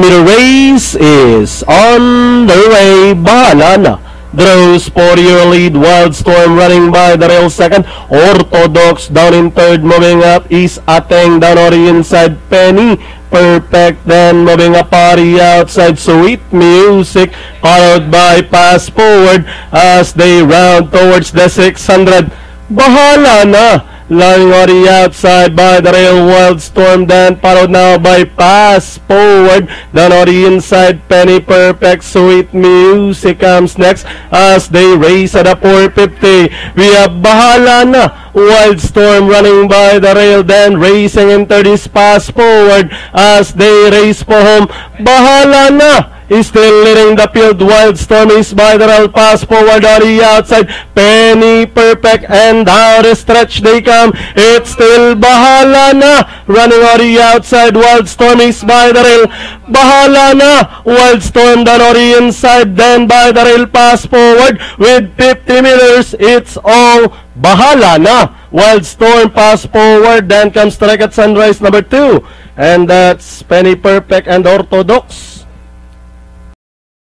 The race is on the way. Bahala na. Draws for your lead. Wildstorm running by the rail second. Orthodox down in third. Moving up is Ateng down on the inside. Penny Perfect then moving up party outside. Sweet Music followed by Pass Forward as they round towards the 600. Bahala na. Lying on the outside by the rail. Wildstorm then followed now by Pass Forward. Then on the inside Penny Perfect. Sweet Music comes next as they race at a 450. We have Bahala na. Wildstorm running by the rail then racing into this Pass Forward as they race for home. Bahala na. Is still leading the field. Wildstorm is by the rail. Pass Forward on the outside. Penny Perfect and down the stretch they come. It's still Bahala na. Running on the outside. Wildstorm is by the rail. Bahala na. Wildstorm down on the inside. Then by the rail. Pass Forward with 50 meters. It's all Bahala na. Wildstorm Pass Forward. Then comes Strike at Sunrise number 2. And that's Penny Perfect and Orthodox.